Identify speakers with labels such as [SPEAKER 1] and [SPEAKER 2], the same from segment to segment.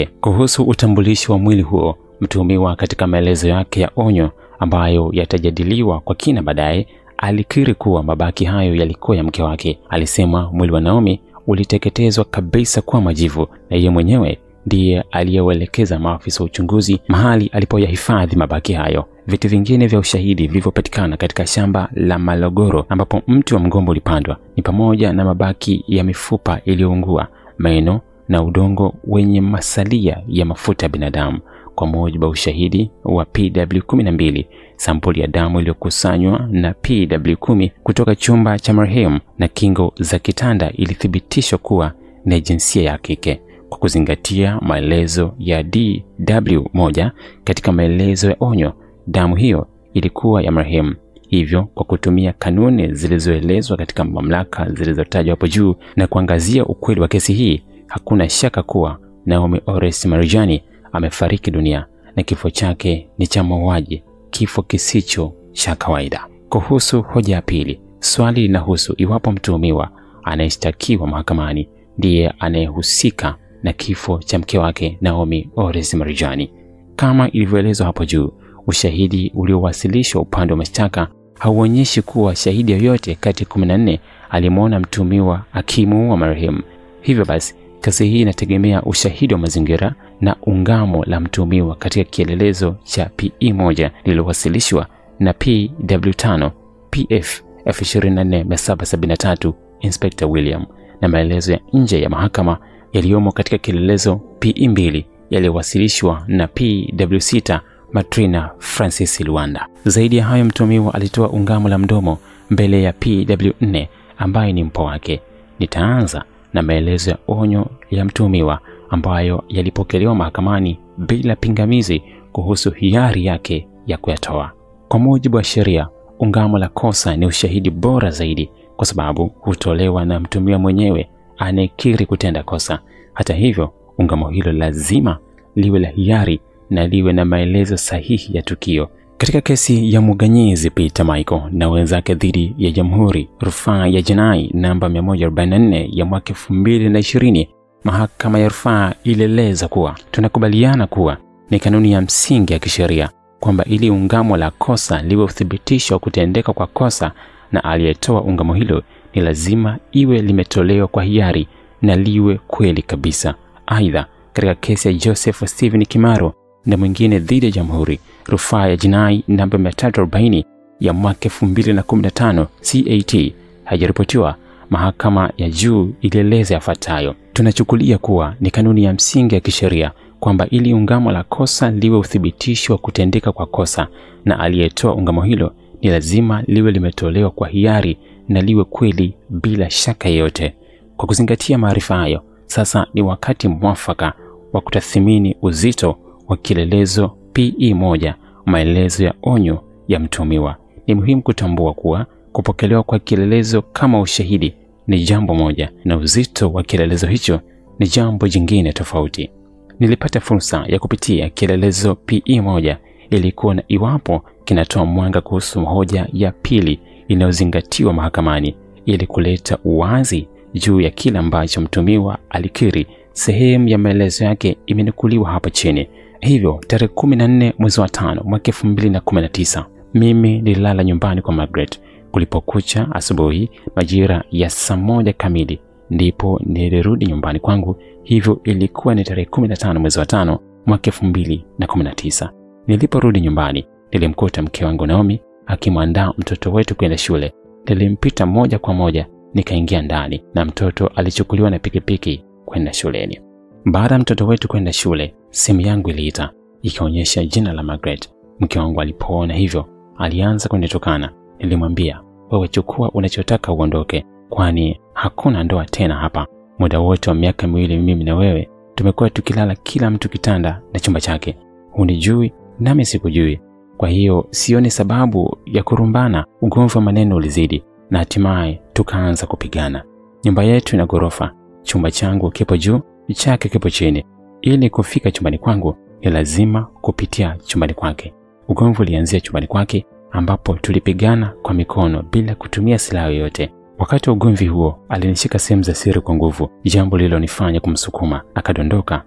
[SPEAKER 1] Kuhusu utambulishi wa mwili huo, mtuhumiwa katika maelezo yake ya onyo ambayo yatajadiliwa kwa kina baadaye, alikiri kuwa mabaki hayo yalikuwa ya mke wake. Alisema mwili wa Naomi uliteketezwa kabisa kwa majivu na yeye mwenyewe ndiye aliyewaelekeza maafisa wa uchunguzi mahali alipoyahifadhi mabaki hayo. Vitu vingine vya ushahidi vilivyopatikana katika shamba la Malogoro ambapo mti wa mgombo ulipandwa ni pamoja na mabaki ya mifupa iliyoungua, meno na udongo wenye masalia ya mafuta ya binadamu. Kwa mujibu wa ushahidi wa PW12, sampuli ya damu iliyokusanywa na PW10 kutoka chumba cha marehemu na kingo za kitanda ilithibitishwa kuwa ni jinsia ya kike. Kwa kuzingatia maelezo ya DW1 katika maelezo ya onyo, damu hiyo ilikuwa ya marehemu. Hivyo kwa kutumia kanuni zilizoelezwa katika mamlaka zilizotajwa hapo juu na kuangazia ukweli wa kesi hii, hakuna shaka kuwa Naomi Oresi Marujani amefariki dunia na kifo chake ni cha mauaji, kifo kisicho cha kawaida. Kuhusu hoja ya pili, swali linahusu iwapo mtuhumiwa anayeshtakiwa mahakamani ndiye anayehusika na kifo cha mke wake Naomi Oresi Marujani. Kama ilivyoelezwa hapo juu, ushahidi uliowasilishwa upande wa mashtaka hauonyeshi kuwa shahidi yoyote kati ya 14 alimwona mtuhumiwa akimuua marehemu. Hivyo basi, kesi hii inategemea ushahidi wa mazingira na ungamo la mtuhumiwa katika kielelezo cha PE1 lililowasilishwa na PW5 PF F24773 Inspector William na maelezo ya nje ya mahakama yaliyomo katika kielelezo PE2 yaliyowasilishwa na PW6 Matrina Francis Luanda. Zaidi ya hayo, mtuhumiwa alitoa ungamo la mdomo mbele ya PW4 ambaye ni mpo wake. Nitaanza na maelezo ya onyo ya mtuhumiwa ambayo yalipokelewa mahakamani bila pingamizi kuhusu hiari yake ya kuyatoa. Kwa mujibu wa sheria, ungamo la kosa ni ushahidi bora zaidi kwa sababu hutolewa na mtuhumiwa mwenyewe anayekiri kutenda kosa. Hata hivyo, ungamo hilo lazima liwe la hiari na liwe na maelezo sahihi ya tukio. Katika kesi ya Muganyizi Peter Michael na wenzake dhidi ya Jamhuri Rufaa ya Jinai namba 144 ya mwaka 2020, mahakama ya rufaa ilieleza kuwa tunakubaliana kuwa ni kanuni ya msingi ya kisheria kwamba ili ungamo la kosa liwe uthibitisho wa kutendeka kwa kosa na aliyetoa ungamo hilo ni lazima iwe limetolewa kwa hiari na liwe kweli kabisa. Aidha, katika kesi ya Joseph Steven Kimaro na mwingine dhidi ya Jamhuri Rufaa ya Jinai namba 340 ya mwaka 2015 CAT hajaripotiwa, mahakama ya juu ilieleza yafuatayo: tunachukulia kuwa ni kanuni ya msingi ya kisheria kwamba ili ungamo la kosa liwe uthibitisho wa kutendeka kwa kosa na aliyetoa ungamo hilo ni lazima liwe limetolewa kwa hiari na liwe kweli bila shaka yoyote. Kwa kuzingatia maarifa hayo, sasa ni wakati mwafaka wa kutathmini uzito wa kielelezo PE1, maelezo ya onyo ya mtuhumiwa. Ni muhimu kutambua kuwa kupokelewa kwa kielelezo kama ushahidi ni jambo moja na uzito wa kielelezo hicho ni jambo jingine tofauti. Nilipata fursa ya kupitia kielelezo PE1 ili kuona iwapo kinatoa mwanga kuhusu hoja ya pili inayozingatiwa mahakamani ili kuleta uwazi juu ya kila ambacho mtuhumiwa alikiri. Sehemu ya maelezo yake imenukuliwa hapa chini. Hivyo, tarehe 14 mwezi wa 5 mwaka 2019, mimi nililala nyumbani kwa Margaret. Kulipokucha asubuhi majira ya saa 1 kamili ndipo nilirudi nyumbani kwangu. Hivyo ilikuwa ni tarehe 15 mwezi wa 5 mwaka 2019. Niliporudi nyumbani nilimkuta mke wangu Naomi akimwandaa mtoto wetu kwenda shule. Nilimpita moja kwa moja nikaingia ndani na mtoto alichukuliwa na pikipiki kwenda shuleni. Baada ya mtoto wetu kwenda shule, simu yangu iliita ikaonyesha jina la Margaret. Mke wangu alipoona hivyo alianza kunitukana. Nilimwambia, wewe chukua unachotaka uondoke, kwani hakuna ndoa tena hapa. Muda wote wa miaka 2 mimi na wewe tumekuwa tukilala kila mtu kitanda na chumba chake. Hunijui nami sikujui, kwa hiyo sioni sababu ya kurumbana. Ugomvi wa maneno ulizidi na hatimaye tukaanza kupigana. Nyumba yetu ina ghorofa, chumba changu kipo juu, chake kipo chini. Ili kufika chumbani kwangu ni lazima kupitia chumbani kwake. Ugomvi ulianzia chumbani kwake ambapo tulipigana kwa mikono bila kutumia silaha yoyote. Wakati wa ugomvi huo alinishika sehemu za siri kwa nguvu, jambo lililonifanya kumsukuma akadondoka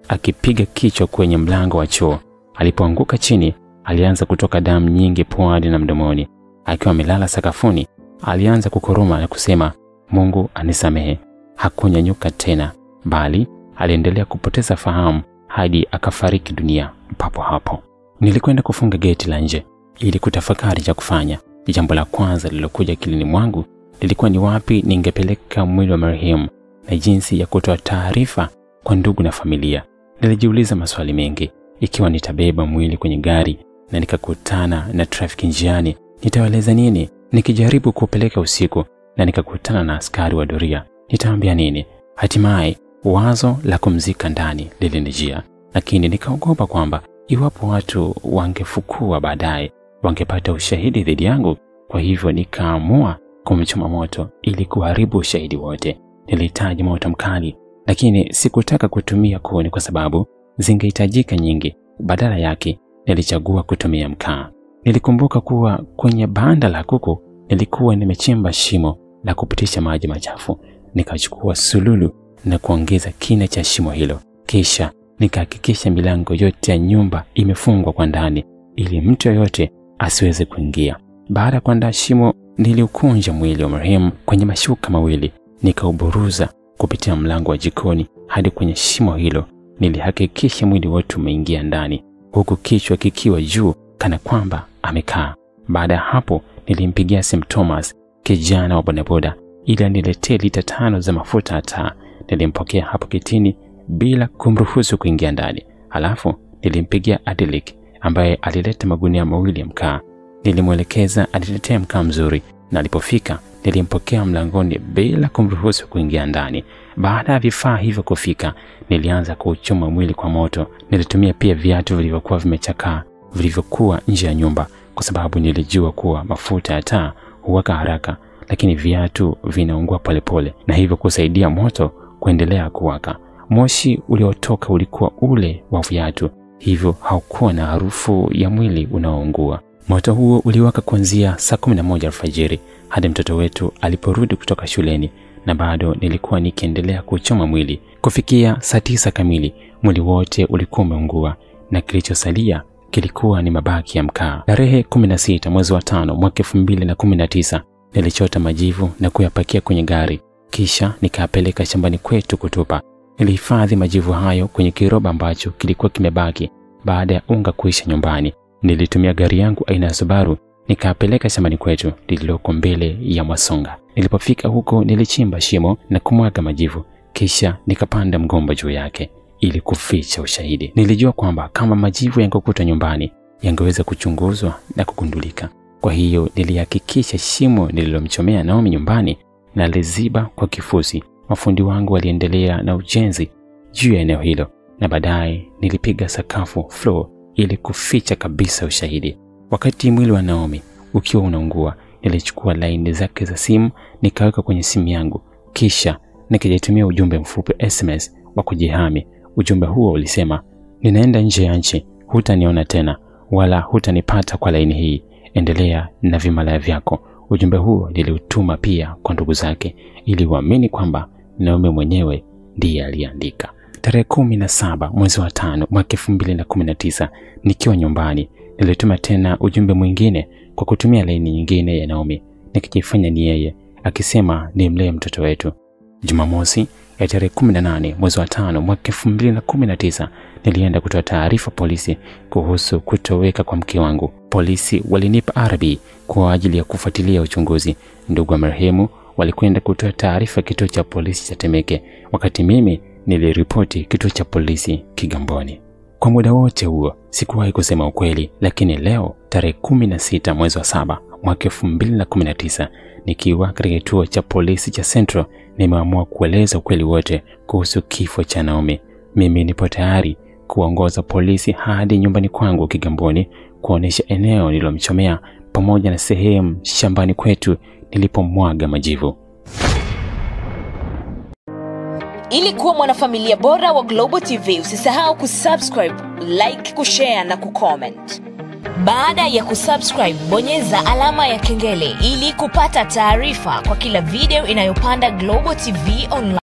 [SPEAKER 1] akipiga kichwa kwenye mlango wa choo. Alipoanguka chini, alianza kutoka damu nyingi puani na mdomoni. Akiwa amelala sakafuni, alianza kukoroma na kusema, Mungu anisamehe. Hakunyanyuka tena, bali aliendelea kupoteza fahamu hadi akafariki dunia papo hapo. Nilikwenda kufunga geti la nje ili kutafakari cha kufanya. Jambo la kwanza lilokuja akilini mwangu lilikuwa ni wapi ningepeleka mwili wa marehemu na jinsi ya kutoa taarifa kwa ndugu na familia. Nilijiuliza maswali mengi. Ikiwa nitabeba mwili kwenye gari na nikakutana na trafiki njiani, nitawaeleza nini? Nikijaribu kupeleka usiku na nikakutana na askari wa doria, nitaambia nini? Hatimaye wazo la kumzika ndani lilinijia, lakini nikaogopa kwamba iwapo watu wangefukua baadaye, wangepata ushahidi dhidi yangu. Kwa hivyo nikaamua kumchoma moto ili kuharibu ushahidi wote. Nilihitaji moto mkali, lakini sikutaka kutumia kuni kwa sababu zingehitajika nyingi. Badala yake nilichagua kutumia mkaa. Nilikumbuka kuwa kwenye banda la kuku nilikuwa nimechimba shimo la kupitisha maji machafu. Nikachukua sululu na kuongeza kina cha shimo hilo. Kisha nikahakikisha milango yote ya nyumba imefungwa kwa ndani ili mtu yoyote asiweze kuingia. Baada ya kuandaa shimo, niliukunja mwili wa marehemu kwenye mashuka mawili, nikauburuza kupitia mlango wa jikoni hadi kwenye shimo hilo. Nilihakikisha mwili wote umeingia ndani, huku kichwa kikiwa juu kana kwamba amekaa. Baada ya hapo, nilimpigia simu Thomas, kijana wa bodaboda, ili aniletee lita 5 za mafuta ya taa. Nilimpokea hapo kitini bila kumruhusu kuingia ndani. Halafu nilimpigia Adelik ambaye alileta magunia mawili ya mkaa. Nilimwelekeza aniletee mkaa mzuri, na alipofika nilimpokea mlangoni bila kumruhusu kuingia ndani. Baada ya vifaa hivyo kufika, nilianza kuuchoma mwili kwa moto. Nilitumia pia viatu vilivyokuwa vimechakaa vilivyokuwa nje ya nyumba, kwa sababu nilijua kuwa mafuta ya taa huwaka haraka, lakini viatu vinaungua polepole na hivyo kusaidia moto kuendelea kuwaka. Moshi uliotoka ulikuwa ule wa viatu, hivyo haukuwa na harufu ya mwili unaoungua. Moto huo uliwaka kuanzia saa 11 alfajiri hadi mtoto wetu aliporudi kutoka shuleni, na bado nilikuwa nikiendelea kuchoma mwili. Kufikia saa 9 kamili, mwili wote ulikuwa umeungua na kilichosalia kilikuwa ni mabaki ya mkaa. Tarehe 16 mwezi wa 5 mwaka 2019, nilichota majivu na kuyapakia kwenye gari, kisha nikapeleka shambani kwetu kutupa. Nilihifadhi majivu hayo kwenye kiroba ambacho kilikuwa kimebaki baada ya unga kuisha nyumbani. Nilitumia gari yangu aina ya Subaru nikapeleka shambani kwetu lililoko mbele ya Mwasonga. Nilipofika huko, nilichimba shimo na kumwaga majivu, kisha nikapanda mgomba juu yake ili kuficha ushahidi. Nilijua kwamba kama majivu yangekuta nyumbani, yangeweza kuchunguzwa na kugundulika. Kwa hiyo nilihakikisha shimo nililomchomea Naomi nyumbani na liziba kwa kifusi. Mafundi wangu waliendelea na ujenzi juu ya eneo hilo, na baadaye nilipiga sakafu floor ili kuficha kabisa ushahidi. Wakati mwili wa Naomi ukiwa unaungua, nilichukua laini zake za simu nikaweka kwenye simu yangu, kisha nikajitumia ujumbe mfupi SMS wa kujihami. Ujumbe huo ulisema, ninaenda nje ya nchi, hutaniona tena wala hutanipata kwa laini hii, endelea na vimalaya vyako. Ujumbe huo niliutuma pia kwa ndugu zake ili waamini kwamba Naomi mwenyewe ndiye aliandika. Tarehe 17 mwezi wa 5 mwaka 2019, nikiwa nyumbani, nilituma tena ujumbe mwingine kwa kutumia laini nyingine ya Naomi, nikijifanya ni yeye, akisema nimlee mtoto wetu. Jumamosi ya tarehe 18 mwezi wa 5 mwaka 2019, nilienda kutoa taarifa polisi kuhusu kutoweka kwa mke wangu. Polisi walinipa RB kwa ajili ya kufuatilia uchunguzi. Ndugu wa marehemu walikwenda kutoa taarifa kituo cha polisi cha Temeke, wakati mimi niliripoti kituo cha polisi Kigamboni. Kwa muda wote huo sikuwahi kusema ukweli, lakini leo tarehe 16 mwezi wa 7 mwaka 2019, nikiwa katika kituo cha polisi cha Central, nimeamua kueleza ukweli wote kuhusu kifo cha Naomi. Mimi nipo tayari kuongoza polisi hadi nyumbani kwangu Kigamboni, kuonesha eneo nililomchomea pamoja na sehemu shambani kwetu nilipomwaga majivu.
[SPEAKER 2] Ili kuwa mwanafamilia bora wa Global TV, usisahau kusubscribe, like, kushare na kucomment. Baada ya kusubscribe, bonyeza alama ya kengele ili kupata taarifa kwa kila video inayopanda Global TV Online.